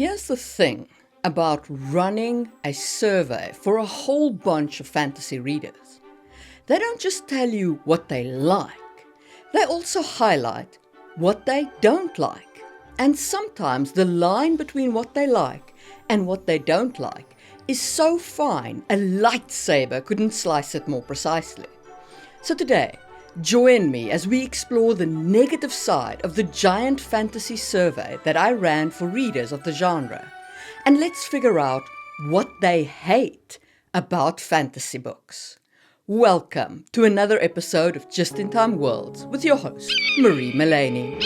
Here's the thing about running a survey for a whole bunch of fantasy readers. They don't just tell you what they like, they also highlight what they don't like. And sometimes the line between what they like and what they don't like is so fine a lightsaber couldn't slice it more precisely. So today, join me as we explore the negative side of the giant fantasy survey that I ran for readers of the genre. And let's figure out what they hate about fantasy books. Welcome to another episode of Just in Time Worlds with your host, Marie Mullaney.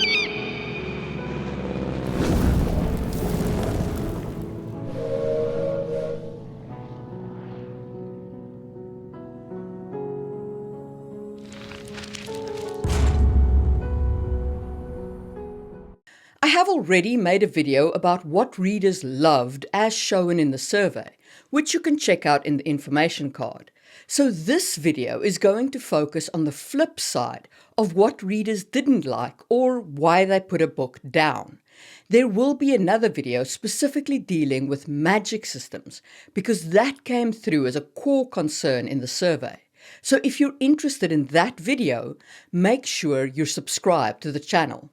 I have already made a video about what readers loved as shown in the survey, which you can check out in the information card. So this video is going to focus on the flip side of what readers didn't like or why they put a book down. There will be another video specifically dealing with magic systems because that came through as a core concern in the survey. So if you're interested in that video, make sure you're subscribed to the channel.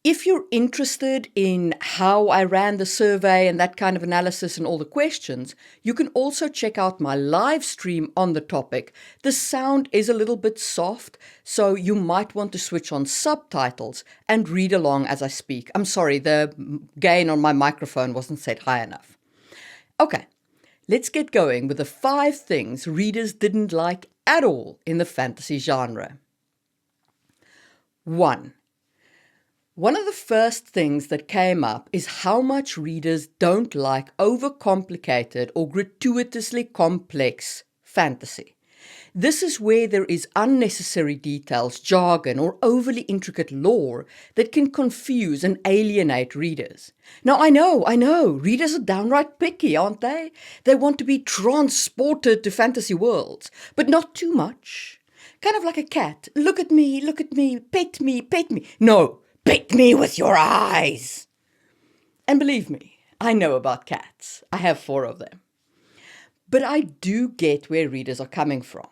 If you're interested in how I ran the survey and that kind of analysis and all the questions, you can also check out my live stream on the topic. The sound is a little bit soft, so you might want to switch on subtitles and read along as I speak. I'm sorry, the gain on my microphone wasn't set high enough. Okay, let's get going with the 5 things readers didn't like at all in the fantasy genre. 1. One of the first things that came up is how much readers don't like overcomplicated or gratuitously complex fantasy. This is where there is unnecessary details, jargon, or overly intricate lore that can confuse and alienate readers. Now, I know, readers are downright picky, aren't they? They want to be transported to fantasy worlds, but not too much. Kind of like a cat. Look at me, pet me, pet me. No! Pet me with your eyes! And believe me, I know about cats. I have 4 of them. But I do get where readers are coming from.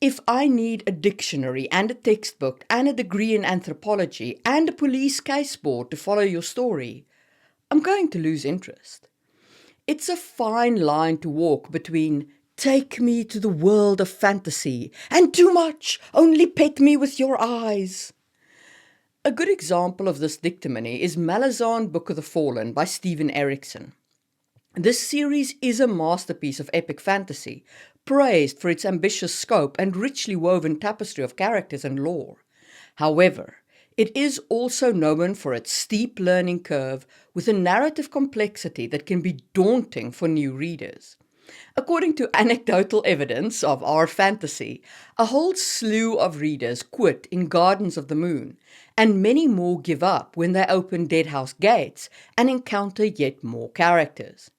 If I need a dictionary and a textbook and a degree in anthropology and a police case board to follow your story, I'm going to lose interest. It's a fine line to walk between take me to the world of fantasy and too much, only pet me with your eyes. A good example of this dictamony is Malazan Book of the Fallen by Steven Erikson. This series is a masterpiece of epic fantasy, praised for its ambitious scope and richly woven tapestry of characters and lore. However, it is also known for its steep learning curve with a narrative complexity that can be daunting for new readers. According to anecdotal evidence of our fantasy, a whole slew of readers quit in Gardens of the Moon, and many more give up when they open Deadhouse Gates and encounter yet more characters.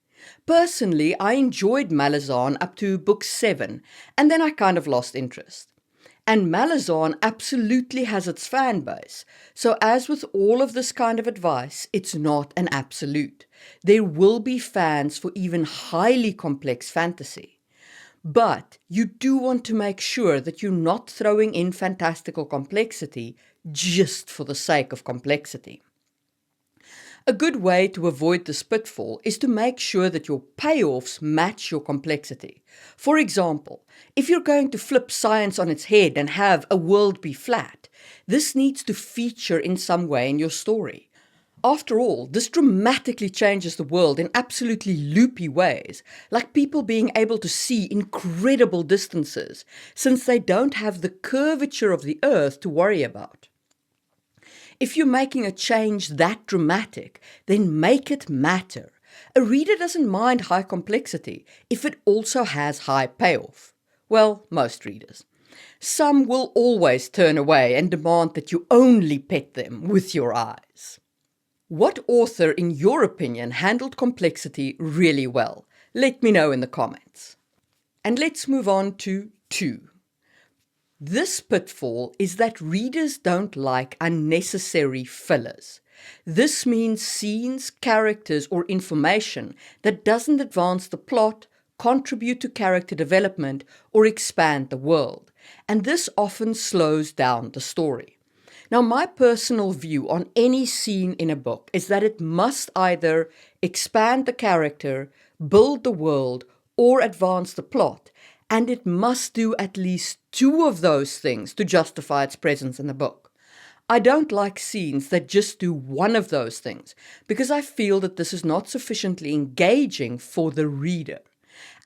Personally, I enjoyed Malazan up to book 7, and then I kind of lost interest. And Malazan absolutely has its fan base, so as with all of this kind of advice, it's not an absolute. There will be fans for even highly complex fantasy. But you do want to make sure that you're not throwing in fantastical complexity just for the sake of complexity. A good way to avoid this pitfall is to make sure that your payoffs match your complexity. For example, if you're going to flip science on its head and have a world be flat, this needs to feature in some way in your story. After all, this dramatically changes the world in absolutely loopy ways, like people being able to see incredible distances, since they don't have the curvature of the Earth to worry about. If you're making a change that dramatic, then make it matter. A reader doesn't mind high complexity if it also has high payoff. Well, most readers. Some will always turn away and demand that you only pet them with your eyes. What author, in your opinion, handled complexity really well? Let me know in the comments. And let's move on to 2. This pitfall is that readers don't like unnecessary fillers. This means scenes, characters, or information that doesn't advance the plot, contribute to character development, or expand the world. And this often slows down the story. Now, my personal view on any scene in a book is that it must either expand the character, build the world, or advance the plot, and it must do at least two of those things to justify its presence in the book. I don't like scenes that just do one of those things, because I feel that this is not sufficiently engaging for the reader.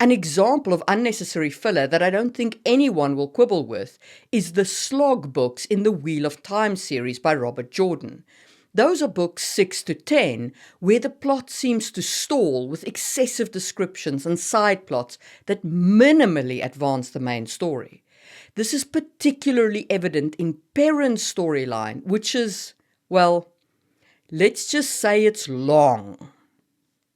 An example of unnecessary filler that I don't think anyone will quibble with is the slog books in the Wheel of Time series by Robert Jordan. Those are books 6 to 10, where the plot seems to stall with excessive descriptions and side plots that minimally advance the main story. This is particularly evident in Perrin's storyline, which is, well, let's just say it's long.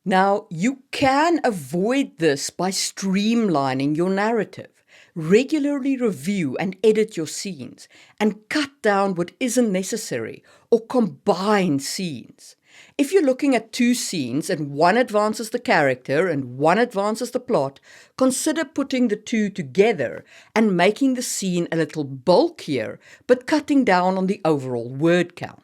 Now, you can avoid this by streamlining your narrative. Regularly review and edit your scenes, and cut down what isn't necessary, or combine scenes. If you're looking at two scenes and one advances the character and one advances the plot, consider putting the two together and making the scene a little bulkier, but cutting down on the overall word count.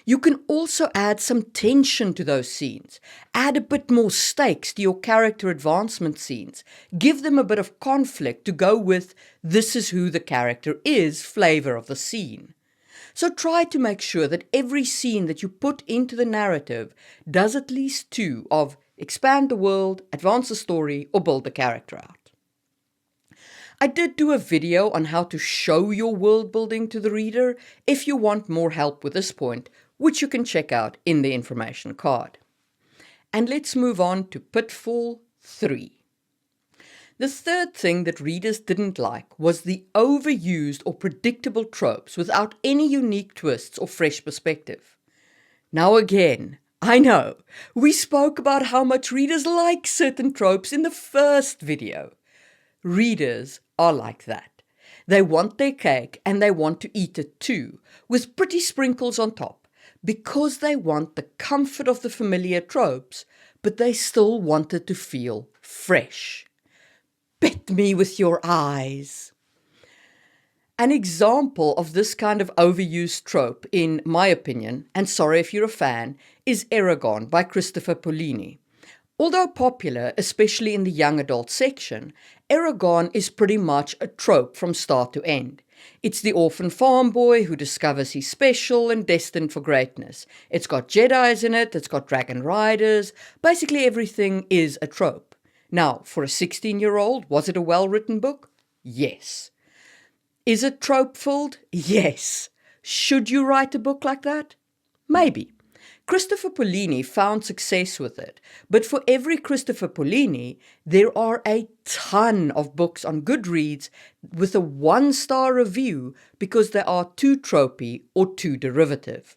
You can also add some tension to those scenes, add a bit more stakes to your character advancement scenes, give them a bit of conflict to go with "this is who the character is" flavor of the scene. So try to make sure that every scene that you put into the narrative does at least two of expand the world, advance the story, or build the character out. I did do a video on how to show your world building to the reader if you want more help with this point, which you can check out in the information card. And let's move on to pitfall 3. The third thing that readers didn't like was the overused or predictable tropes without any unique twists or fresh perspective. Now again, I know, we spoke about how much readers like certain tropes in the first video. Readers are like that. They want their cake and they want to eat it too, with pretty sprinkles on top, because they want the comfort of the familiar tropes, but they still want it to feel fresh. Bet me with your eyes. An example of this kind of overused trope, in my opinion, and sorry if you're a fan, is Eragon by Christopher Paolini. Although popular, especially in the young adult section, Eragon is pretty much a trope from start to end. It's the orphan farm boy who discovers he's special and destined for greatness. It's got Jedis in it, it's got dragon riders, basically everything is a trope. Now, for a 16-year-old, was it a well-written book? Yes. Is it trope-filled? Yes. Should you write a book like that? Maybe. Christopher Paolini found success with it, but for every Christopher Paolini, there are a ton of books on Goodreads with a 1-star review because they are too tropey or too derivative.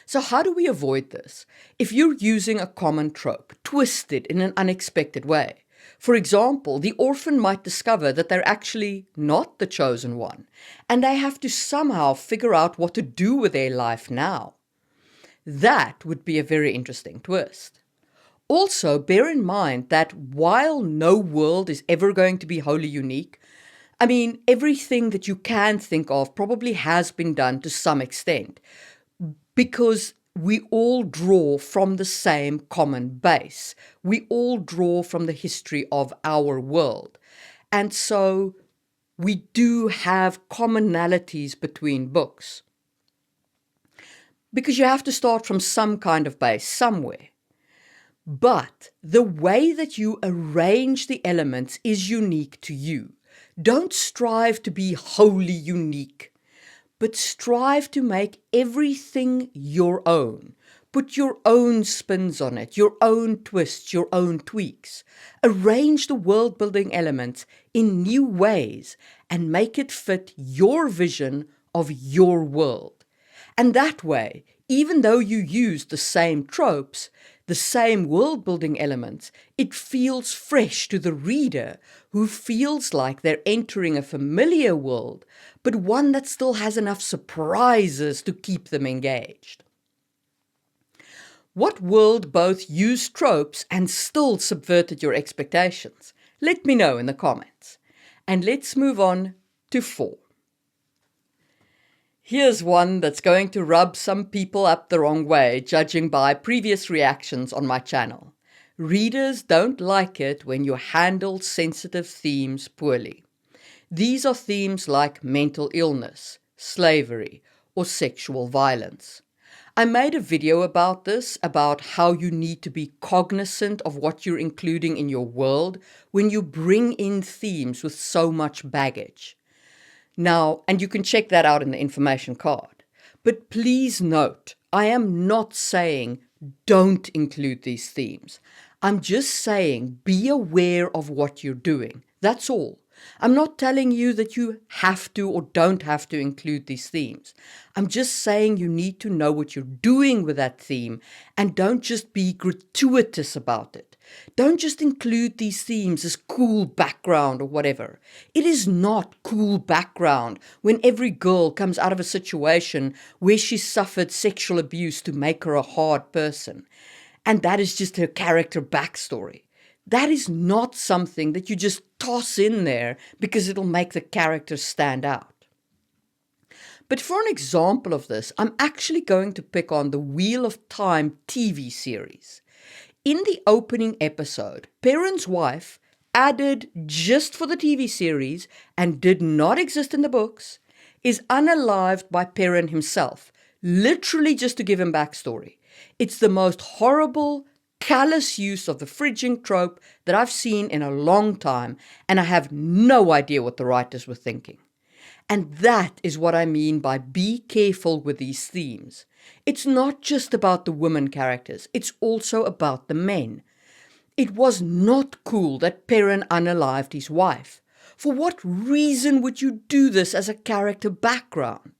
So how do we avoid this? If you're using a common trope, twisted in an unexpected way. For example, the orphan might discover that they're actually not the chosen one, and they have to somehow figure out what to do with their life now. That would be a very interesting twist. Also, bear in mind that while no world is ever going to be wholly unique, I mean, everything that you can think of probably has been done to some extent, because we all draw from the same common base. We all draw from the history of our world. And so we do have commonalities between books. Because you have to start from some kind of base somewhere. But the way that you arrange the elements is unique to you. Don't strive to be wholly unique, but strive to make everything your own. Put your own spins on it, your own twists, your own tweaks. Arrange the world-building elements in new ways and make it fit your vision of your world. And that way, even though you use the same tropes, the same world-building elements, it feels fresh to the reader, who feels like they're entering a familiar world, but one that still has enough surprises to keep them engaged. What world both used tropes and still subverted your expectations? Let me know in the comments. And let's move on to 4. Here's one that's going to rub some people up the wrong way, judging by previous reactions on my channel. Readers don't like it when you handle sensitive themes poorly. These are themes like mental illness, slavery, or sexual violence. I made a video about this, about how you need to be cognizant of what you're including in your world when you bring in themes with so much baggage. Now, and you can check that out in the information card. But please note, I am not saying don't include these themes. I'm just saying be aware of what you're doing. That's all. I'm not telling you that you have to or don't have to include these themes. I'm just saying you need to know what you're doing with that theme and don't just be gratuitous about it. Don't just include these themes as cool background or whatever. It is not cool background when every girl comes out of a situation where she suffered sexual abuse to make her a hard person. And that is just her character backstory. That is not something that you just toss in there because it'll make the character stand out. But for an example of this, I'm actually going to pick on the Wheel of Time TV series. In the opening episode, Perrin's wife, added just for the TV series and did not exist in the books, is unalived by Perrin himself, literally just to give him backstory. It's the most horrible, callous use of the fridging trope that I've seen in a long time, and I have no idea what the writers were thinking. And that is what I mean by be careful with these themes. It's not just about the women characters, it's also about the men. It was not cool that Perrin unalived his wife. For what reason would you do this as a character background?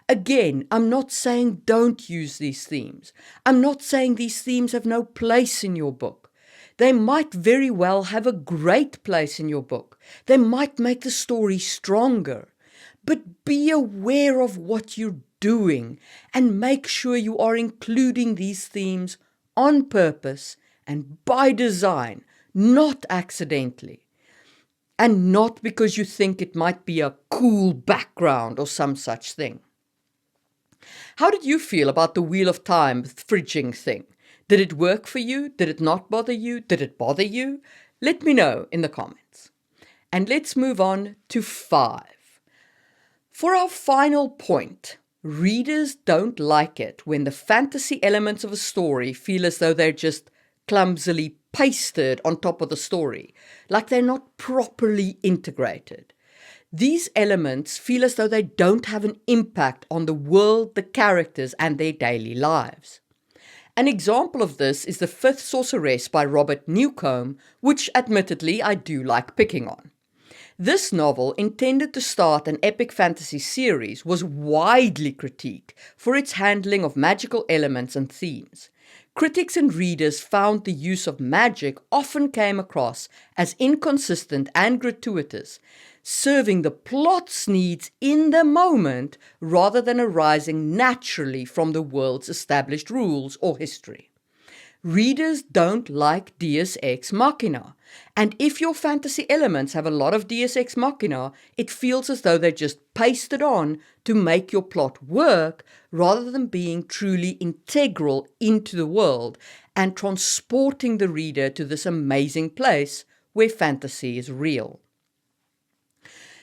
Again, I'm not saying don't use these themes. I'm not saying these themes have no place in your book. They might very well have a great place in your book. They might make the story stronger. But be aware of what you're doing and make sure you are including these themes on purpose and by design, not accidentally. And not because you think it might be a cool background or some such thing. How did you feel about the Wheel of Time fridging thing? Did it work for you? Did it not bother you? Did it bother you? Let me know in the comments. And let's move on to 5. For our final point, readers don't like it when the fantasy elements of a story feel as though they're just clumsily pasted on top of the story, like they're not properly integrated. These elements feel as though they don't have an impact on the world, the characters, and their daily lives. An example of this is The Fifth Sorceress by Robert Newcomb, which admittedly I do like picking on. This novel, intended to start an epic fantasy series, was widely critiqued for its handling of magical elements and themes. Critics and readers found the use of magic often came across as inconsistent and gratuitous, serving the plot's needs in the moment rather than arising naturally from the world's established rules or history. Readers don't like Deus Ex Machina, and if your fantasy elements have a lot of Deus Ex Machina, it feels as though they're just pasted on to make your plot work rather than being truly integral into the world and transporting the reader to this amazing place where fantasy is real.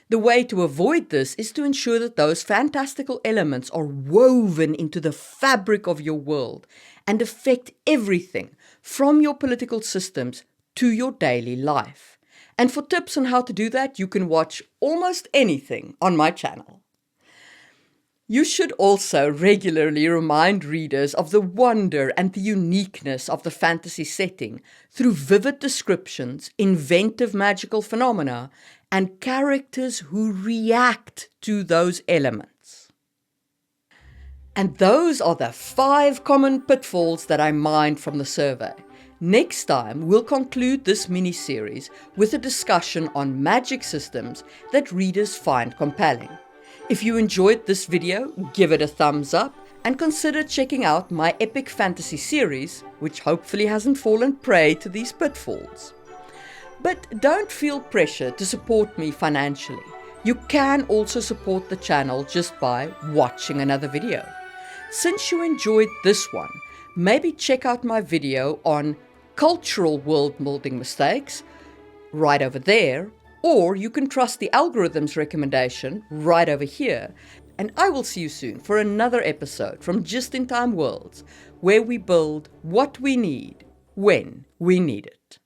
The way to avoid this is to ensure that those fantastical elements are woven into the fabric of your world and affect everything from your political systems to your daily life. And for tips on how to do that, you can watch almost anything on my channel. You should also regularly remind readers of the wonder and the uniqueness of the fantasy setting through vivid descriptions, inventive magical phenomena, and characters who react to those elements. And those are the 5 common pitfalls that I mined from the survey. Next time, we'll conclude this mini-series with a discussion on magic systems that readers find compelling. If you enjoyed this video, give it a thumbs up And consider checking out my epic fantasy series, which hopefully hasn't fallen prey to these pitfalls. But don't feel pressure to support me financially. You can also support the channel just by watching another video. Since you enjoyed this one, maybe check out my video on cultural world building mistakes right over there, or you can trust the algorithm's recommendation right over here. And I will see you soon for another episode from Just in Time Worlds, where we build what we need when we need it.